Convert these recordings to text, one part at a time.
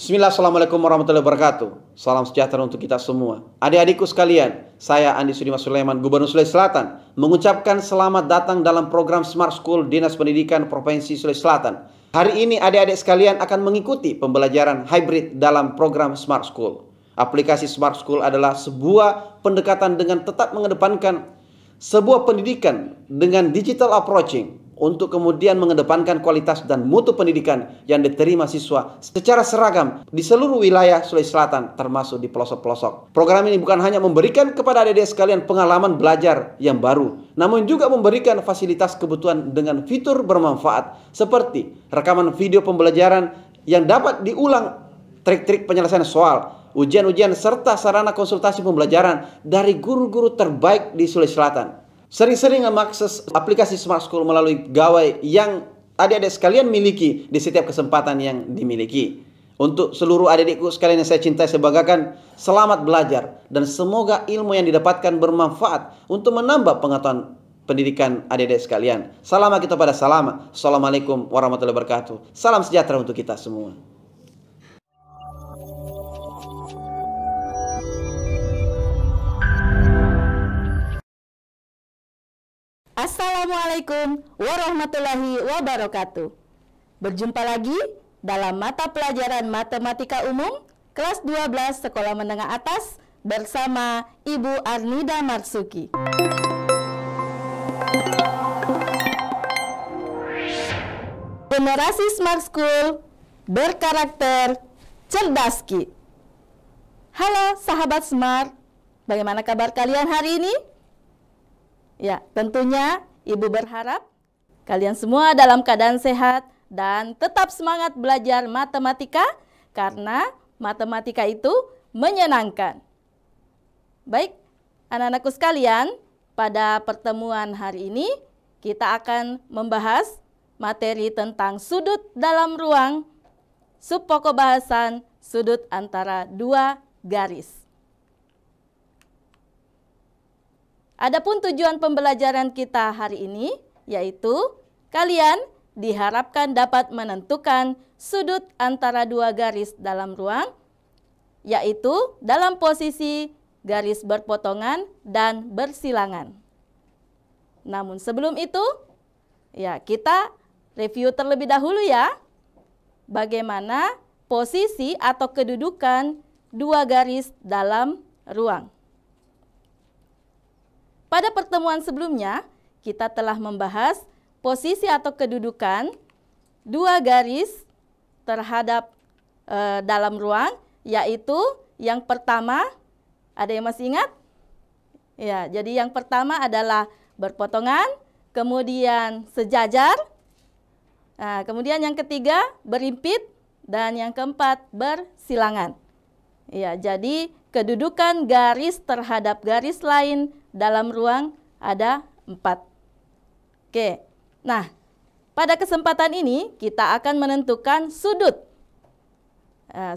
Bismillah, Assalamualaikum warahmatullahi wabarakatuh. Salam sejahtera untuk kita semua. Adik-adikku sekalian, saya Andi Sudimas Sulaiman, Gubernur Sulawesi Selatan, mengucapkan selamat datang dalam program Smart School Dinas Pendidikan Provinsi Sulawesi Selatan. Hari ini adik-adik sekalian akan mengikuti pembelajaran hybrid dalam program Smart School. Aplikasi Smart School adalah sebuah pendekatan dengan tetap mengedepankan sebuah pendidikan dengan digital approaching, untuk kemudian mengedepankan kualitas dan mutu pendidikan yang diterima siswa secara seragam di seluruh wilayah Sulawesi Selatan, termasuk di pelosok-pelosok. Program ini bukan hanya memberikan kepada adik-adik sekalian pengalaman belajar yang baru, namun juga memberikan fasilitas kebutuhan dengan fitur bermanfaat seperti rekaman video pembelajaran yang dapat diulang, trik-trik penyelesaian soal, ujian-ujian, serta sarana konsultasi pembelajaran dari guru-guru terbaik di Sulawesi Selatan. Sering-sering mengakses aplikasi Smart School melalui gawai yang adik-adik sekalian miliki di setiap kesempatan yang dimiliki. Untuk seluruh adik-adikku sekalian yang saya cintai, saya banggakan, selamat belajar dan semoga ilmu yang didapatkan bermanfaat untuk menambah pengetahuan pendidikan adik-adik sekalian. Salam kita pada salam. Assalamualaikum warahmatullahi wabarakatuh. Salam sejahtera untuk kita semua. Assalamualaikum warahmatullahi wabarakatuh. Berjumpa lagi dalam mata pelajaran Matematika Umum kelas 12 Sekolah Menengah Atas bersama Ibu Arnida Marsuki. Generasi Smart School berkarakter cerdas Ki. Halo sahabat Smart, bagaimana kabar kalian hari ini? Ya, tentunya Ibu berharap kalian semua dalam keadaan sehat dan tetap semangat belajar matematika karena matematika itu menyenangkan. Baik, anak-anakku sekalian, pada pertemuan hari ini kita akan membahas materi tentang sudut dalam ruang, subpokok bahasan sudut antara dua garis. Adapun tujuan pembelajaran kita hari ini yaitu kalian diharapkan dapat menentukan sudut antara dua garis dalam ruang, yaitu dalam posisi garis berpotongan dan bersilangan. Namun sebelum itu, ya kita review terlebih dahulu ya, bagaimana posisi atau kedudukan dua garis dalam ruang. Pada pertemuan sebelumnya, kita telah membahas posisi atau kedudukan dua garis terhadap dalam ruang, yaitu yang pertama, ada yang masih ingat? Ya, jadi yang pertama adalah berpotongan, kemudian sejajar, kemudian yang ketiga berimpit, dan yang keempat bersilangan. Ya, jadi kedudukan garis terhadap garis lain dalam ruang ada 4. Oke, nah pada kesempatan ini kita akan menentukan sudut.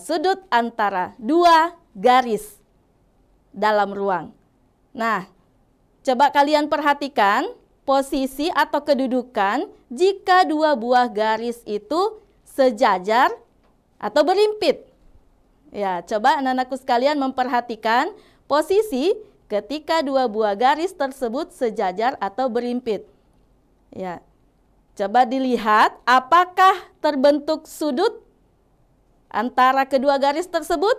Sudut antara dua garis dalam ruang. Nah, coba kalian perhatikan posisi atau kedudukan jika dua buah garis itu sejajar atau berimpit. Ya, coba anak-anakku sekalian memperhatikan posisi ketika dua buah garis tersebut sejajar atau berimpit. Ya, coba dilihat apakah terbentuk sudut antara kedua garis tersebut?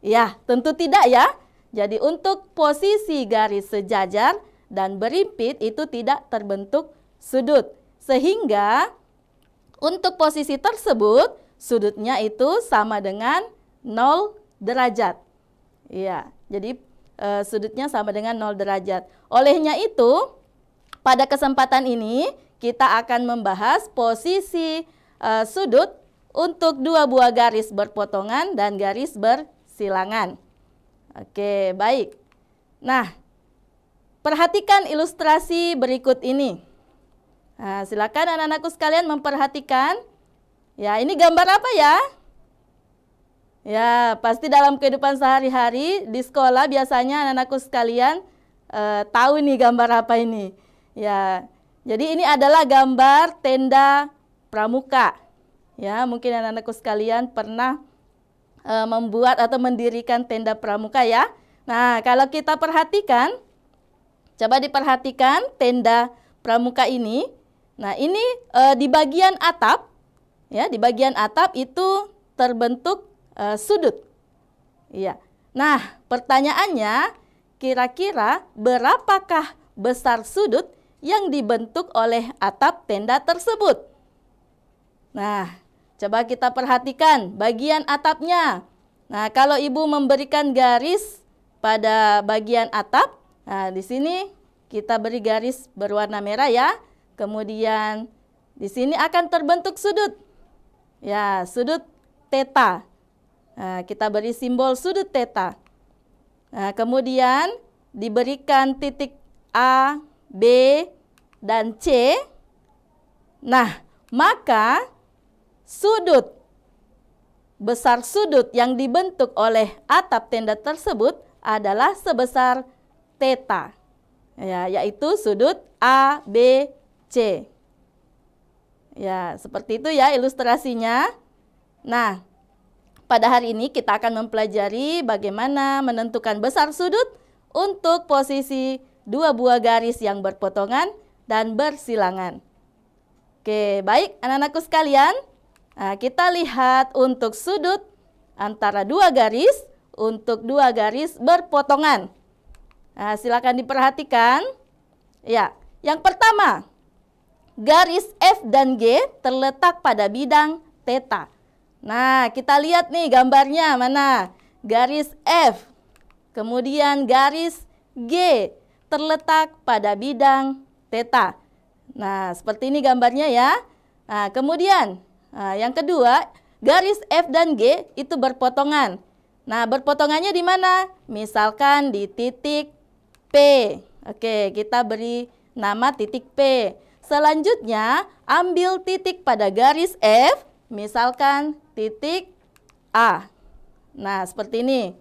Ya, tentu tidak ya. Jadi untuk posisi garis sejajar dan berimpit itu tidak terbentuk sudut. Sehingga untuk posisi tersebut sudutnya itu sama dengan 0 derajat. Ya, jadi sudutnya sama dengan 0 derajat. Olehnya itu, pada kesempatan ini kita akan membahas posisi sudut untuk dua buah garis berpotongan dan garis bersilangan. Oke, baik. Nah, perhatikan ilustrasi berikut ini. Nah, silakan anak-anakku sekalian memperhatikan. Ya, ini gambar apa ya? Ya, pasti dalam kehidupan sehari-hari di sekolah biasanya anak-anakku sekalian tahu nih gambar apa ini. Ya, jadi ini adalah gambar tenda pramuka. Ya, mungkin anak-anakku sekalian pernah membuat atau mendirikan tenda pramuka ya. Nah, kalau kita perhatikan, coba diperhatikan tenda pramuka ini. Nah, ini di bagian atap, ya, di bagian atap itu terbentuk sudut. Ya. Nah, pertanyaannya, kira-kira berapakah besar sudut yang dibentuk oleh atap tenda tersebut? Nah, coba kita perhatikan bagian atapnya. Nah, kalau ibu memberikan garis pada bagian atap, nah di sini kita beri garis berwarna merah ya. Kemudian di sini akan terbentuk sudut. Ya, sudut theta. Nah, kita beri simbol sudut theta. Nah, kemudian diberikan titik A, B, dan C. Nah, maka besar sudut yang dibentuk oleh atap tenda tersebut adalah sebesar theta. Ya, yaitu sudut A, B, C. Ya, seperti itu ya ilustrasinya. Nah, pada hari ini kita akan mempelajari bagaimana menentukan besar sudut untuk posisi dua buah garis yang berpotongan dan bersilangan. Oke, baik anak-anakku sekalian. Nah, kita lihat untuk sudut antara dua garis, untuk dua garis berpotongan. Nah, silakan diperhatikan. Ya, yang pertama, garis F dan G terletak pada bidang theta. Nah, kita lihat nih gambarnya mana? Garis F, kemudian garis G terletak pada bidang theta. Nah, seperti ini gambarnya ya. Nah, kemudian yang kedua, garis F dan G itu berpotongan. Nah, berpotongannya di mana? Misalkan di titik P. Oke, kita beri nama titik P. Selanjutnya, ambil titik pada garis F, misalkan titik A. Nah, seperti ini.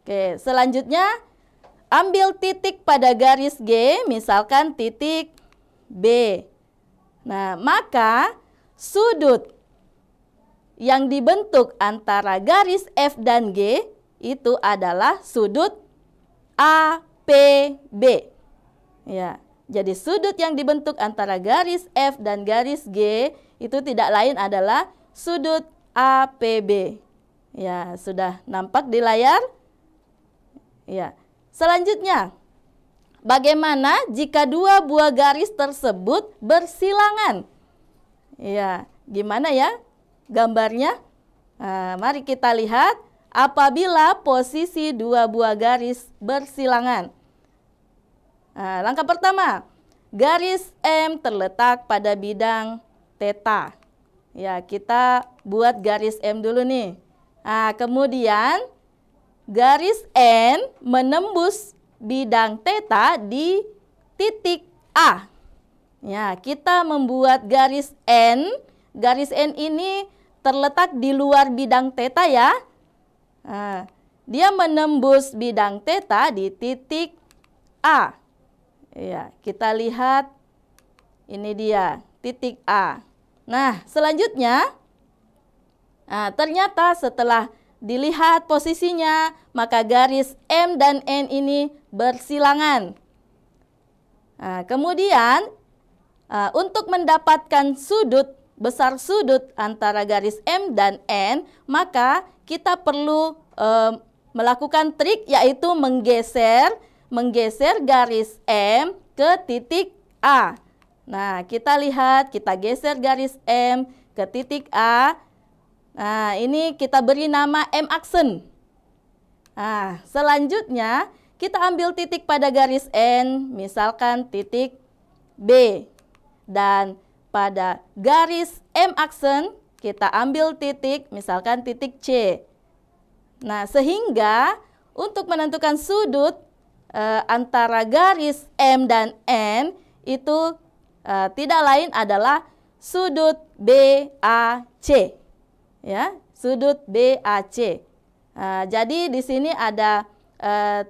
Oke, selanjutnya ambil titik pada garis G, misalkan titik B. Nah, maka sudut yang dibentuk antara garis F dan G itu adalah sudut APB. Ya, jadi sudut yang dibentuk antara garis F dan garis G itu tidak lain adalah sudut APB. Ya, sudah nampak di layar? Ya. Selanjutnya, bagaimana jika dua buah garis tersebut bersilangan? Ya, gimana ya gambarnya? Nah, mari kita lihat apabila posisi dua buah garis bersilangan. Nah, langkah pertama, garis M terletak pada bidang theta. Ya, kita buat garis M dulu nih. Nah, kemudian garis N menembus bidang theta di titik A. Ya, kita membuat garis N. Garis N ini terletak di luar bidang theta ya. Nah, dia menembus bidang theta di titik A. Ya, kita lihat ini dia, titik A. Nah, selanjutnya, ternyata setelah dilihat posisinya, maka garis M dan N ini bersilangan. Nah, kemudian, untuk mendapatkan besar sudut antara garis M dan N, maka kita perlu melakukan trik, yaitu menggeser garis M ke titik A. Nah, kita lihat, kita geser garis M ke titik A. Nah, ini kita beri nama M aksen. Nah, selanjutnya kita ambil titik pada garis N, misalkan titik B. Dan pada garis M aksen kita ambil titik, misalkan titik C. Nah, sehingga untuk menentukan sudut antara garis M dan N itu tidak lain adalah sudut BAC. Ya, sudut BAC. Jadi di sini ada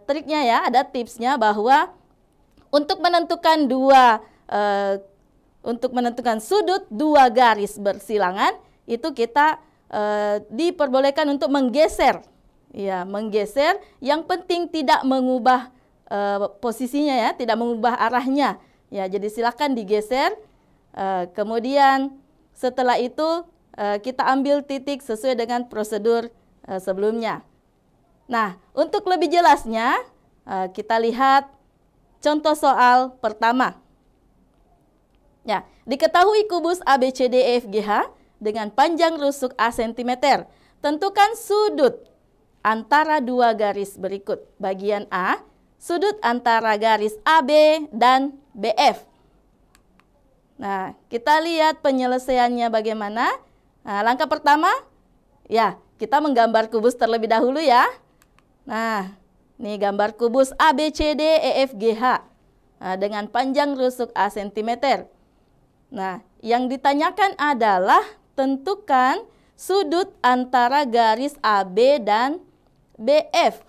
triknya ya, ada tipsnya bahwa untuk menentukan sudut dua garis bersilangan, itu kita diperbolehkan untuk menggeser. Ya, menggeser. Yang penting tidak mengubah posisinya ya, tidak mengubah arahnya. Ya, jadi silakan digeser. Kemudian setelah itu kita ambil titik sesuai dengan prosedur sebelumnya. Nah, untuk lebih jelasnya, kita lihat contoh soal pertama. Ya, diketahui kubus ABCDEFGH dengan panjang rusuk A cm. Tentukan sudut antara dua garis berikut. Bagian A, sudut antara garis AB dan BF. Nah, kita lihat penyelesaiannya bagaimana. Nah, langkah pertama, ya, kita menggambar kubus terlebih dahulu ya. Nah, ini gambar kubus ABCDEFGH dengan panjang rusuk A cm. Nah, yang ditanyakan adalah tentukan sudut antara garis AB dan BF.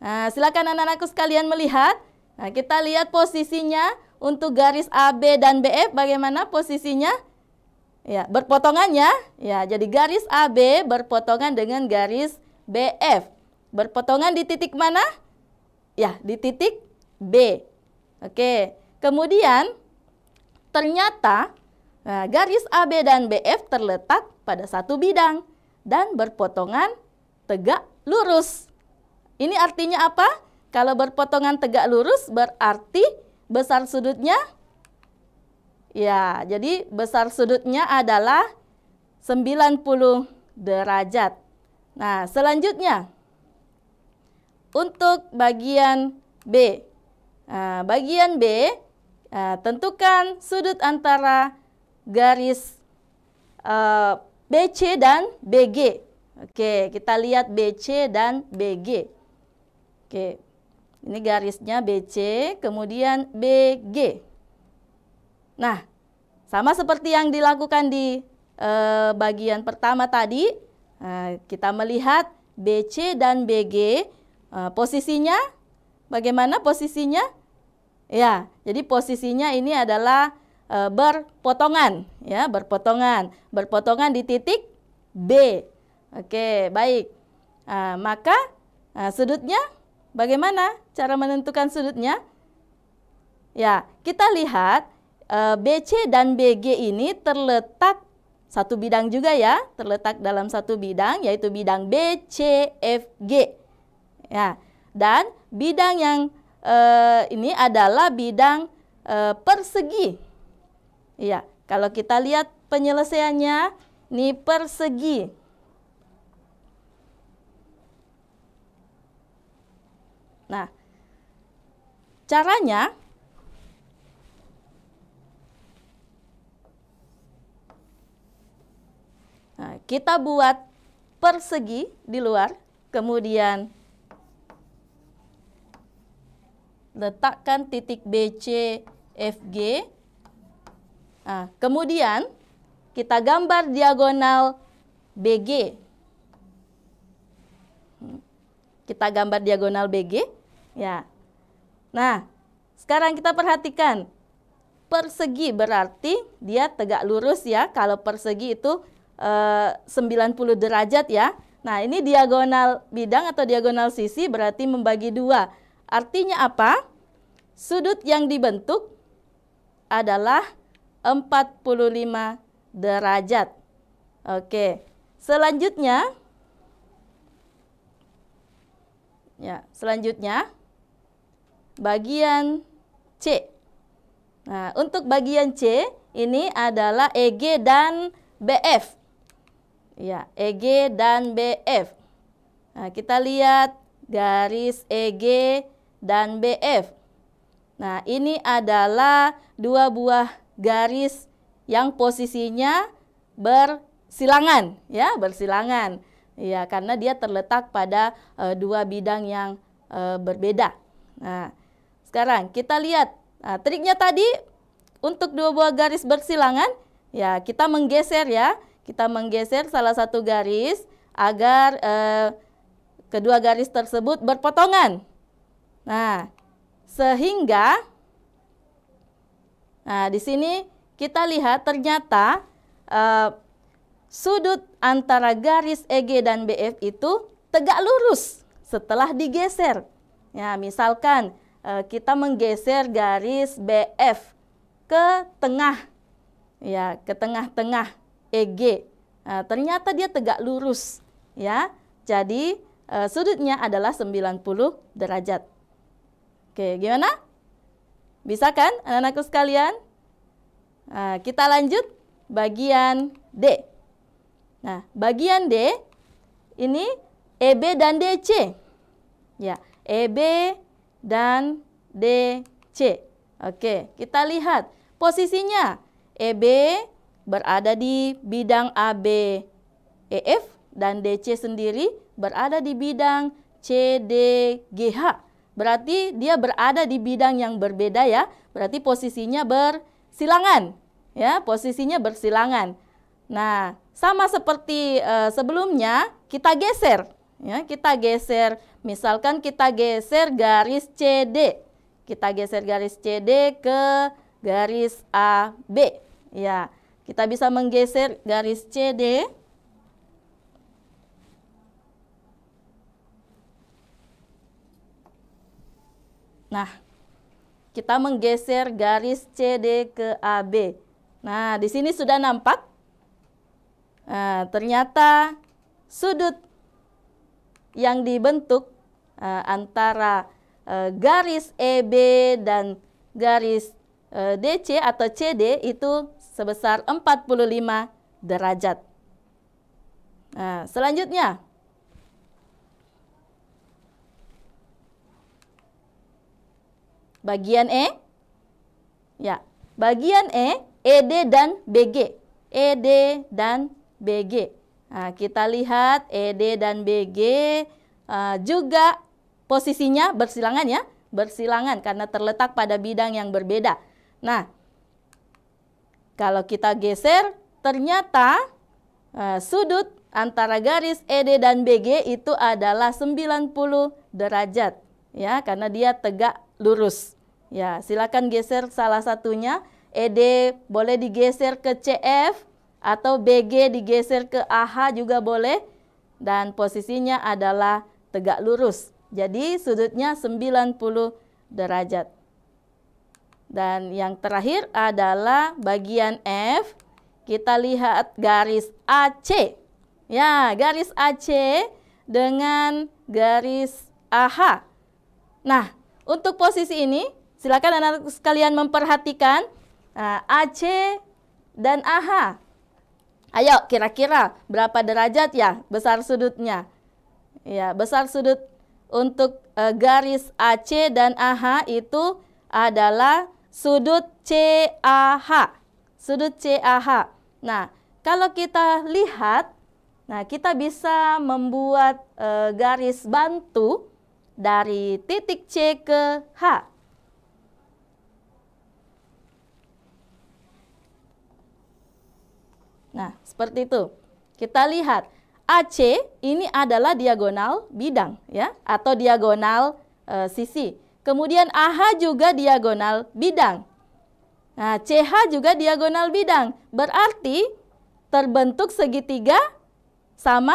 Nah, silakan anak-anakku sekalian melihat. Nah, kita lihat posisinya untuk garis AB dan BF bagaimana posisinya? Ya, berpotongannya. Ya, jadi garis AB berpotongan dengan garis BF. Berpotongan di titik mana? Ya, di titik B. Oke. Kemudian ternyata garis AB dan BF terletak pada satu bidang dan berpotongan tegak lurus. Ini artinya apa? Kalau berpotongan tegak lurus berarti besar sudutnya, ya, jadi besar sudutnya adalah 90 derajat. Nah, selanjutnya untuk bagian B. Nah, bagian B, tentukan sudut antara garis BC dan BG. Oke, kita lihat BC dan BG. Oke, ini garisnya BC, kemudian BG. Nah, sama seperti yang dilakukan di bagian pertama tadi, kita melihat BC dan BG, posisinya, bagaimana posisinya? Ya, jadi posisinya ini adalah berpotongan, ya, berpotongan di titik B. Oke, baik. Maka sudutnya, bagaimana cara menentukan sudutnya? Ya, kita lihat BC dan BG ini terletak satu bidang juga ya, terletak dalam satu bidang, yaitu bidang BCFG. Ya, dan bidang yang ini adalah bidang persegi. Ya, kalau kita lihat penyelesaiannya, ini persegi. Nah, caranya kita buat persegi di luar, kemudian letakkan titik BCFG. Kemudian kita gambar diagonal BG. Kita gambar diagonal BG, ya. Nah, sekarang kita perhatikan persegi berarti dia tegak lurus ya. Kalau persegi itu 90 derajat ya. Nah, ini diagonal bidang atau diagonal sisi berarti membagi dua. Artinya apa? Sudut yang dibentuk adalah 45 derajat. Oke. Selanjutnya, bagian C. Nah, untuk bagian C ini adalah EG dan BF. Ya, EG dan BF. Nah, kita lihat garis EG dan BF. Nah, ini adalah dua buah garis yang posisinya bersilangan, ya, bersilangan. Ya, karena dia terletak pada dua bidang yang berbeda. Nah, sekarang kita lihat triknya tadi untuk dua buah garis bersilangan, ya, kita menggeser ya. Kita menggeser salah satu garis agar kedua garis tersebut berpotongan. Nah, sehingga di sini kita lihat ternyata sudut antara garis EG dan BF itu tegak lurus setelah digeser. Ya, misalkan kita menggeser garis BF ke tengah, ya, ke tengah-tengah EG. Nah, ternyata dia tegak lurus, ya. Jadi sudutnya adalah 90 derajat. Oke, gimana? Bisa kan anak-anakku sekalian? Nah, kita lanjut bagian D. Nah, bagian D ini EB dan DC. Ya, EB dan DC. Oke, kita lihat posisinya. EB berada di bidang AB EF dan DC sendiri berada di bidang CDGH. Berarti dia berada di bidang yang berbeda ya. Berarti posisinya bersilangan. Ya, posisinya bersilangan. Nah, sama seperti sebelumnya, kita geser. Ya, kita geser. Misalkan kita geser garis CD. Kita geser garis CD ke garis AB. Ya, kita bisa menggeser garis CD. Nah, kita menggeser garis CD ke AB. Nah, di sini sudah nampak. Nah, ternyata sudut yang dibentuk antara garis EB dan garis DC atau CD itu sebesar 45 derajat. Nah, selanjutnya. Bagian E. Ya, bagian E, ED dan BG. ED dan BG. Nah, kita lihat ED dan BG juga posisinya bersilangan ya. Bersilangan karena terletak pada bidang yang berbeda. Nah, kalau kita geser, ternyata sudut antara garis ED dan BG itu adalah 90 derajat. Ya, karena dia tegak lurus. Ya, silakan geser salah satunya. ED boleh digeser ke CF atau BG digeser ke AH juga boleh. Dan posisinya adalah tegak lurus. Jadi sudutnya 90 derajat. Dan yang terakhir adalah bagian F. Kita lihat garis AC. Ya, garis AC dengan garis AH. Nah, untuk posisi ini, silakan anak-anak sekalian memperhatikan AC dan AH. Ayo, kira-kira berapa derajat ya besar sudutnya? Ya, besar sudut untuk garis AC dan AH itu adalah sudut CAH. Sudut CAH. Nah, kalau kita lihat, nah kita bisa membuat garis bantu dari titik C ke H. Nah, seperti itu. Kita lihat, AC ini adalah diagonal bidang, ya, atau diagonal sisi. Kemudian AH juga diagonal bidang. Nah, CH juga diagonal bidang. Berarti terbentuk segitiga sama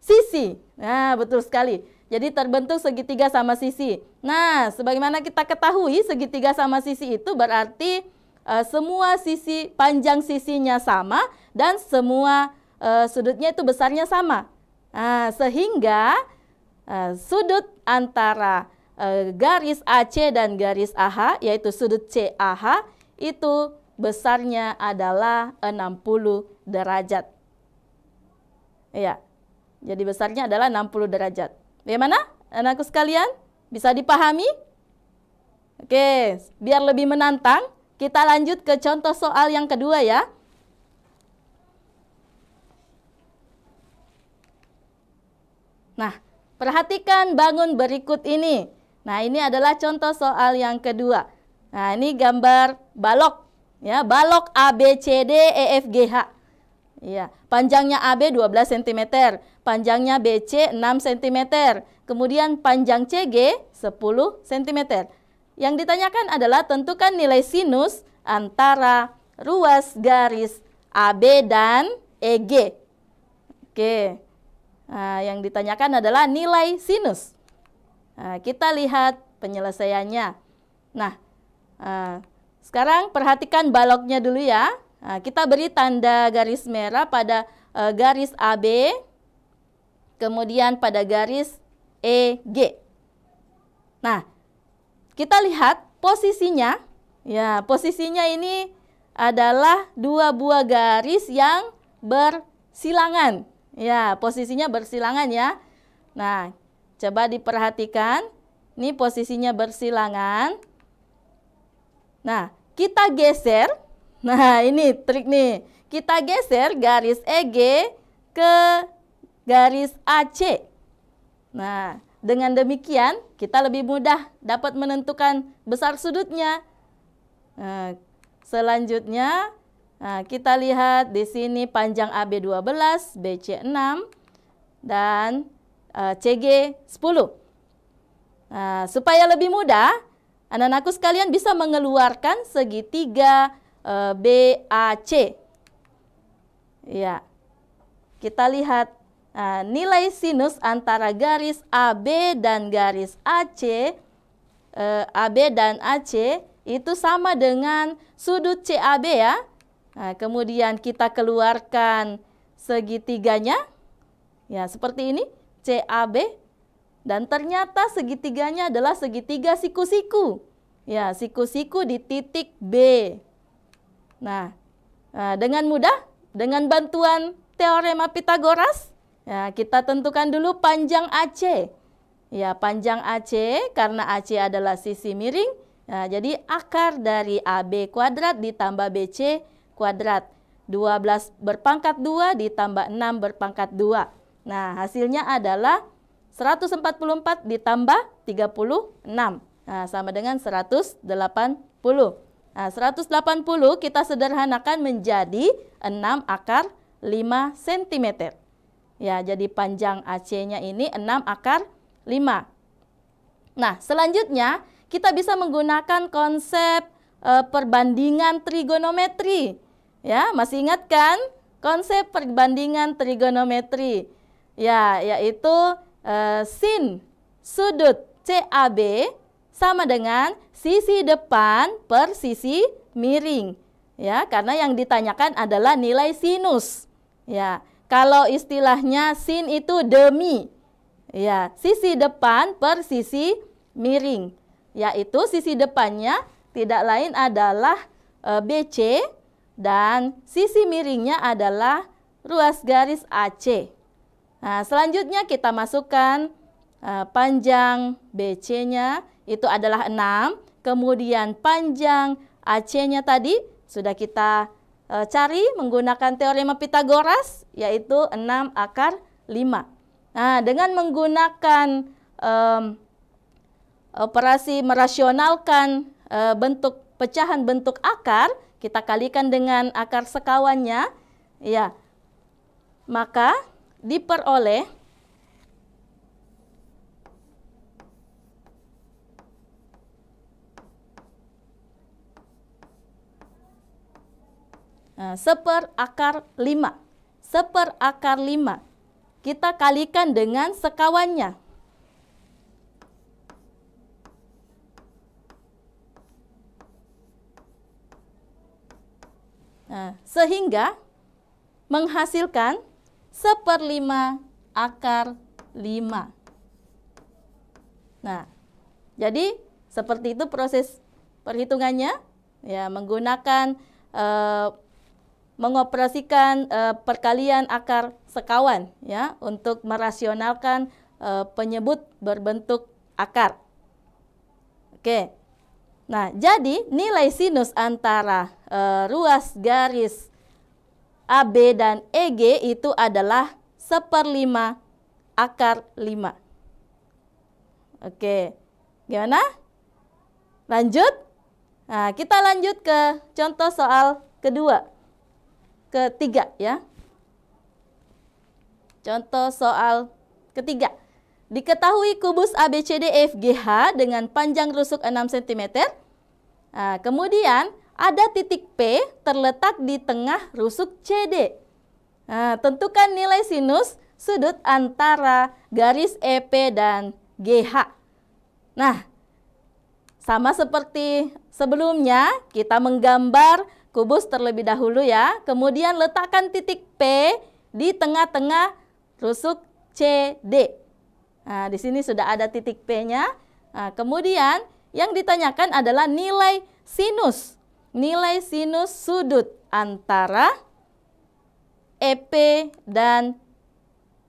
sisi. Nah, betul sekali. Jadi terbentuk segitiga sama sisi. Nah, sebagaimana kita ketahui segitiga sama sisi itu berarti semua sisi, panjang sisinya sama dan semua sudutnya itu besarnya sama. Nah, sehingga sudut antara garis AC dan garis AH, yaitu sudut CAH, itu besarnya adalah 60 derajat. Ya, jadi besarnya adalah 60 derajat. Bagaimana anakku sekalian? Bisa dipahami? Oke, biar lebih menantang, kita lanjut ke contoh soal yang kedua ya. Nah, perhatikan bangun berikut ini. Nah, ini adalah contoh soal yang kedua. Nah, ini gambar balok. Ya, balok ABCDEFGH. Ya, panjangnya AB 12 cm, panjangnya BC 6 cm, kemudian panjang CG 10 cm. Yang ditanyakan adalah tentukan nilai sinus antara ruas garis AB dan EG. Oke, yang ditanyakan adalah nilai sinus. Kita lihat penyelesaiannya. Nah, sekarang perhatikan baloknya dulu ya. Kita beri tanda garis merah pada garis AB, kemudian pada garis EG. Nah, kita lihat posisinya. Ya, posisinya ini adalah dua buah garis yang bersilangan. Ya, posisinya bersilangan ya. Nah, coba diperhatikan. Ini posisinya bersilangan. Nah, kita geser. Nah, ini trik nih. Kita geser garis EG ke garis AC. Nah, dengan demikian kita lebih mudah dapat menentukan besar sudutnya. Nah, selanjutnya kita lihat di sini panjang AB 12, BC 6, dan CG 10. Nah, supaya lebih mudah, anak-anakku sekalian bisa mengeluarkan segitiga BAC. Ya, kita lihat nilai sinus antara garis AB dan garis AC, AB dan AC itu sama dengan sudut CAB ya. Nah, kemudian kita keluarkan segitiganya, ya seperti ini, CAB. Dan ternyata segitiganya adalah segitiga siku-siku. Ya, siku-siku di titik B. Nah, dengan mudah, dengan bantuan teorema Pythagoras, ya, kita tentukan dulu panjang AC. Ya, panjang AC karena AC adalah sisi miring. Nah, jadi akar dari AB kuadrat ditambah BC kuadrat. 12 berpangkat 2 ditambah 6 berpangkat 2. Nah, hasilnya adalah 144 ditambah 36. Nah, sama dengan 180. Nah, 180 kita sederhanakan menjadi 6 akar 5 cm. Ya, jadi panjang AC-nya ini 6 akar 5. Nah, selanjutnya kita bisa menggunakan konsep perbandingan trigonometri. Ya, masih ingat kan konsep perbandingan trigonometri? Ya, yaitu sin sudut CAB sama dengan sisi depan per sisi miring. Ya, karena yang ditanyakan adalah nilai sinus. Ya, kalau istilahnya sin itu demi. Ya, sisi depan per sisi miring. Yaitu sisi depannya tidak lain adalah BC dan sisi miringnya adalah ruas garis AC. Nah, selanjutnya kita masukkan panjang BC-nya itu adalah 6. Kemudian panjang AC-nya tadi sudah kita cari menggunakan teorema Pythagoras, yaitu 6 akar 5. Nah, dengan menggunakan operasi merasionalkan bentuk pecahan bentuk akar, kita kalikan dengan akar sekawannya, ya, maka diperoleh seper akar 5. Seper akar 5 kita kalikan dengan sekawannya. Nah, sehingga menghasilkan 1/5 akar 5. Nah, jadi seperti itu proses perhitungannya, ya, menggunakan mengoperasikan perkalian akar sekawan, ya, untuk merasionalkan penyebut berbentuk akar. Oke. Nah, jadi nilai sinus antara ruas garis AB dan EG itu adalah 1/5 akar 5. Oke, gimana? Lanjut? Nah, kita lanjut ke contoh soal ketiga ya. Contoh soal ketiga. Diketahui kubus ABCDEFGH dengan panjang rusuk 6 cm. Nah, kemudian ada titik P terletak di tengah rusuk CD. Nah, tentukan nilai sinus sudut antara garis EP dan GH. Nah, sama seperti sebelumnya, kita menggambar kubus terlebih dahulu ya. Kemudian letakkan titik P di tengah-tengah rusuk CD. Nah, di sini sudah ada titik P-nya. Nah, kemudian yang ditanyakan adalah nilai sinus. Nilai sinus sudut antara EP dan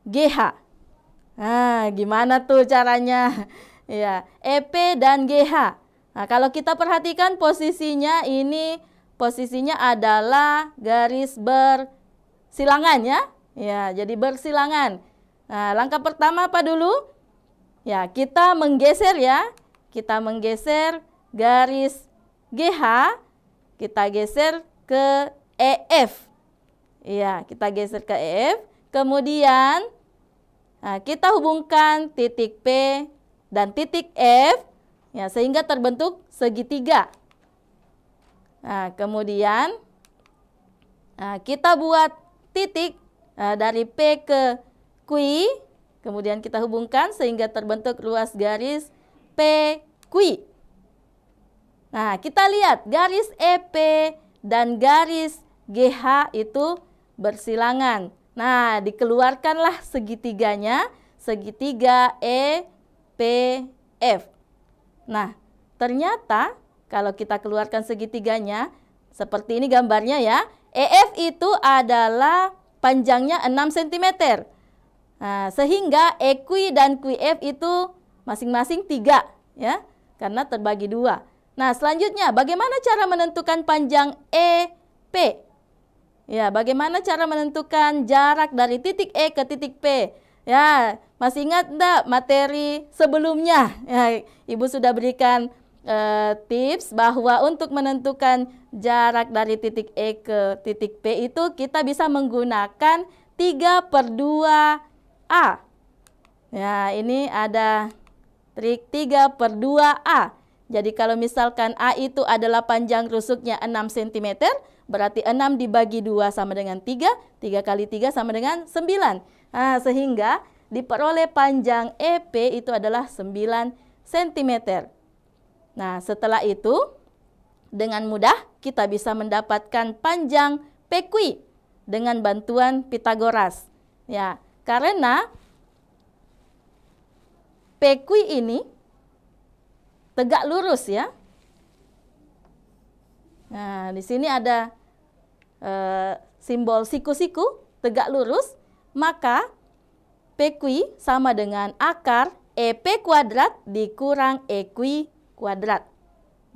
GH. Nah, gimana tuh caranya? Ya, EP dan GH. Nah, kalau kita perhatikan posisinya ini, posisinya adalah garis bersilangan ya. Ya, jadi bersilangan. Nah, langkah pertama apa dulu? Ya, kita menggeser ya. Kita menggeser garis GH, kita geser ke EF. Iya, kita geser ke EF. Kemudian kita hubungkan titik P dan titik F ya, sehingga terbentuk segitiga. Nah, kemudian kita buat titik dari P ke Q, kemudian kita hubungkan sehingga terbentuk ruas garis PQ. Nah, kita lihat garis EP dan garis GH itu bersilangan. Nah, dikeluarkanlah segitiganya, segitiga EPF. Nah, ternyata kalau kita keluarkan segitiganya, seperti ini gambarnya ya, EF itu adalah panjangnya 6 cm. Nah, sehingga EQ dan QF itu masing-masing 3 ya, karena terbagi 2. Nah, selanjutnya bagaimana cara menentukan panjang EP? Ya, bagaimana cara menentukan jarak dari titik E ke titik P? Ya, masih ingat enggak materi sebelumnya? Ya, Ibu sudah berikan tips bahwa untuk menentukan jarak dari titik E ke titik P itu kita bisa menggunakan 3/2A. Ya, ini ada trik 3/2A. Jadi kalau misalkan A itu adalah panjang rusuknya 6 cm, berarti 6 dibagi 2 sama dengan 3, 3 kali 3 sama dengan 9. Nah, sehingga diperoleh panjang EP itu adalah 9 cm. Nah, setelah itu dengan mudah kita bisa mendapatkan panjang PQ dengan bantuan Pitagoras. Ya, karena PQ ini tegak lurus ya. Nah, di sini ada simbol siku-siku tegak lurus, maka PQ sama dengan akar EP kuadrat dikurang EQ kuadrat.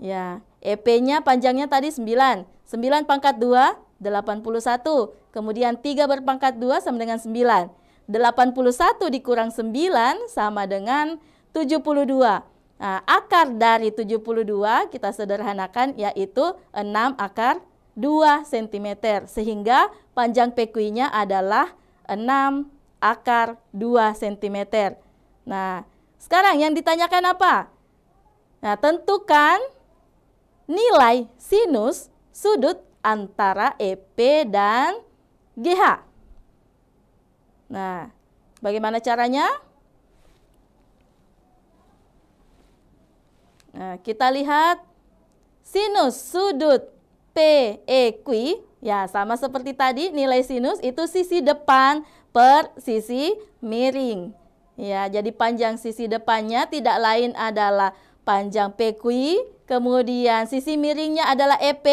Ya, EP-nya panjangnya tadi 9. 9 pangkat 2, 81. Kemudian 3 berpangkat 2 sama dengan 9. 81 dikurang 9 sama dengan 72. Nah, akar dari 72 kita sederhanakan yaitu 6 akar 2 cm. Sehingga panjang PQ-nya adalah 6 akar 2 cm. Nah, sekarang yang ditanyakan apa? Nah, tentukan nilai sinus sudut antara EP dan GH. Nah, bagaimana caranya? Nah, kita lihat sinus sudut PEQ, ya sama seperti tadi, nilai sinus itu sisi depan per sisi miring. Ya, jadi panjang sisi depannya tidak lain adalah panjang PQ, kemudian sisi miringnya adalah EP.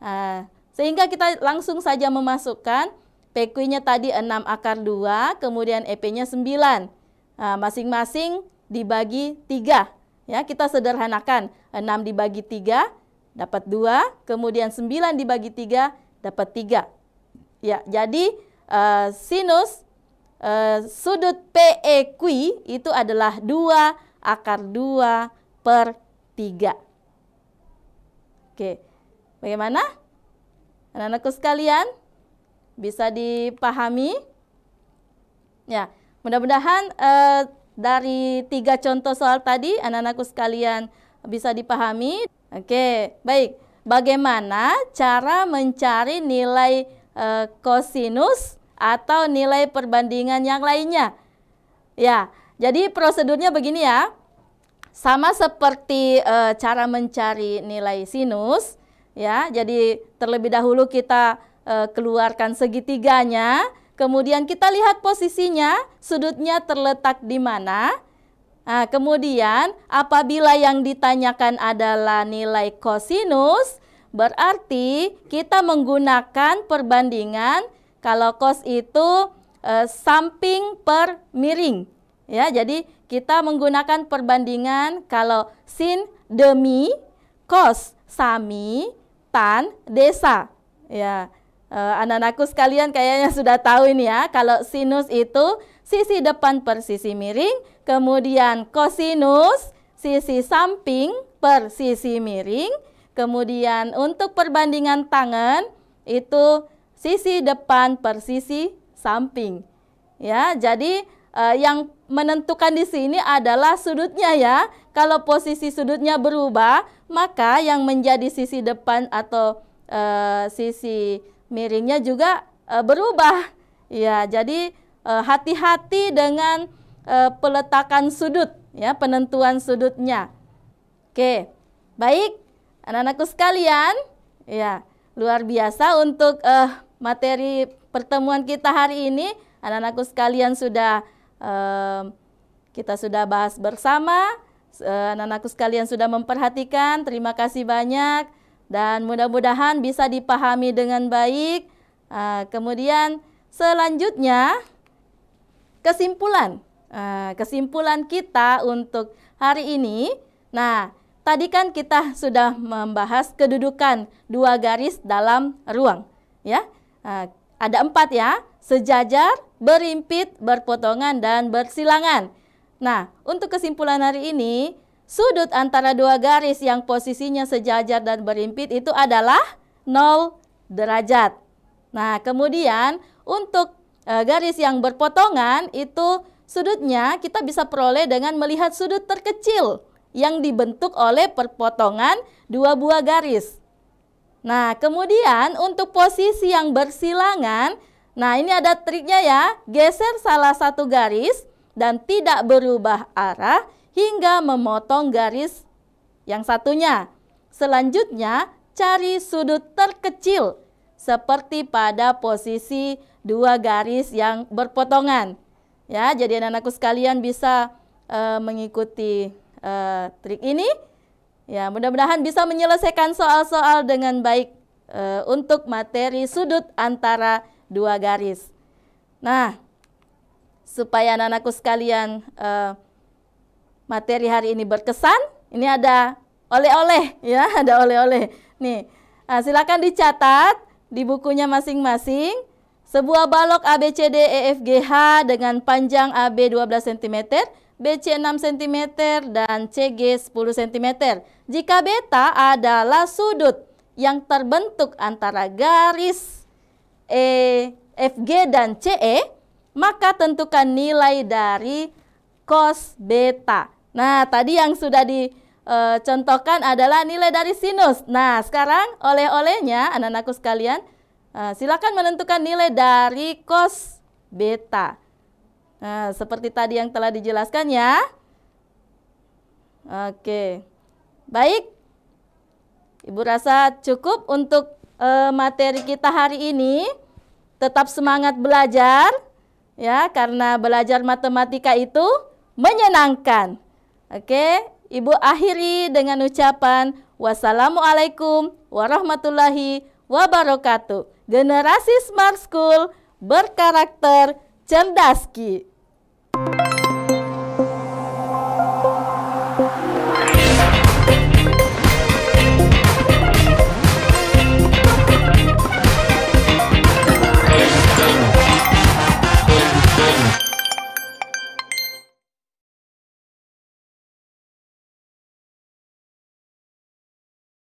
Nah, sehingga kita langsung saja memasukkan PQ-nya tadi 6 akar 2, kemudian EP-nya 9. Nah, masing-masing dibagi 3. Ya, kita sederhanakan, 6 dibagi 3 dapat 2, kemudian 9 dibagi 3 dapat 3. Ya, jadi sinus sudut PEQ itu adalah 2 akar 2 per 3. Oke, bagaimana? Anak-anakku sekalian, bisa dipahami? Ya, mudah-mudahan dari 3 contoh soal tadi anak-anakku sekalian bisa dipahami. Oke, baik. Bagaimana cara mencari nilai kosinus atau nilai perbandingan yang lainnya. Ya, jadi prosedurnya begini ya. Sama seperti cara mencari nilai sinus, ya. Jadi terlebih dahulu kita keluarkan segitiganya, kemudian kita lihat posisinya, sudutnya terletak di mana. Nah, kemudian apabila yang ditanyakan adalah nilai kosinus, berarti kita menggunakan perbandingan kalau cos itu samping per miring. Ya, jadi kita menggunakan perbandingan kalau sin demi, cos sami, tan desa. Ya, anak-anakku sekalian kayaknya sudah tahu ini ya. Kalau sinus itu sisi depan per sisi miring, kemudian kosinus sisi samping per sisi miring, kemudian untuk perbandingan tangen itu sisi depan per sisi samping. Ya, jadi yang menentukan di sini adalah sudutnya ya. Kalau posisi sudutnya berubah, maka yang menjadi sisi depan atau sisi miringnya juga berubah. Ya, jadi hati-hati dengan peletakan sudut ya, penentuan sudutnya. Oke. Baik, anak-anakku sekalian, ya, luar biasa untuk materi pertemuan kita hari ini. Anak-anakku sekalian kita sudah bahas bersama, anak-anakku sekalian sudah memperhatikan. Terima kasih banyak dan mudah-mudahan bisa dipahami dengan baik. Kemudian selanjutnya kesimpulan. Kesimpulan kita untuk hari ini. Nah, tadi kan kita sudah membahas kedudukan dua garis dalam ruang, ya. Ada 4 ya, sejajar, berimpit, berpotongan, dan bersilangan. Nah, untuk kesimpulan hari ini, sudut antara dua garis yang posisinya sejajar dan berimpit itu adalah 0 derajat. Nah, kemudian untuk garis yang berpotongan itu sudutnya kita bisa peroleh dengan melihat sudut terkecil yang dibentuk oleh perpotongan dua buah garis. Nah, kemudian untuk posisi yang bersilangan, nah ini ada triknya ya, geser salah satu garis dan tidak berubah arah hingga memotong garis yang satunya. Selanjutnya, cari sudut terkecil seperti pada posisi dua garis yang berpotongan. Ya, jadi anak-anakku sekalian bisa mengikuti trik ini. Ya, mudah-mudahan bisa menyelesaikan soal-soal dengan baik untuk materi sudut antara dua garis. Nah, supaya anak-anakku sekalian materi hari ini berkesan, ini ada oleh-oleh ya, ada oleh-oleh. Nih, silakan dicatat di bukunya masing-masing. Sebuah balok ABCD EFGH dengan panjang AB 12 cm, BC 6 cm, dan CG 10 cm. Jika beta adalah sudut yang terbentuk antara garis EFG dan CE, maka tentukan nilai dari cos beta. Nah, tadi yang sudah dicontohkan adalah nilai dari sinus. Nah, sekarang oleh-olehnya anak-anakku sekalian, silakan menentukan nilai dari cos beta. Nah, seperti tadi yang telah dijelaskan ya. Oke. Baik. Ibu rasa cukup untuk materi kita hari ini. Tetap semangat belajar ya, karena belajar matematika itu menyenangkan. Oke, Ibu akhiri dengan ucapan wassalamualaikum warahmatullahi wabarakatuh. Generasi Smart School berkarakter cerdas Ki.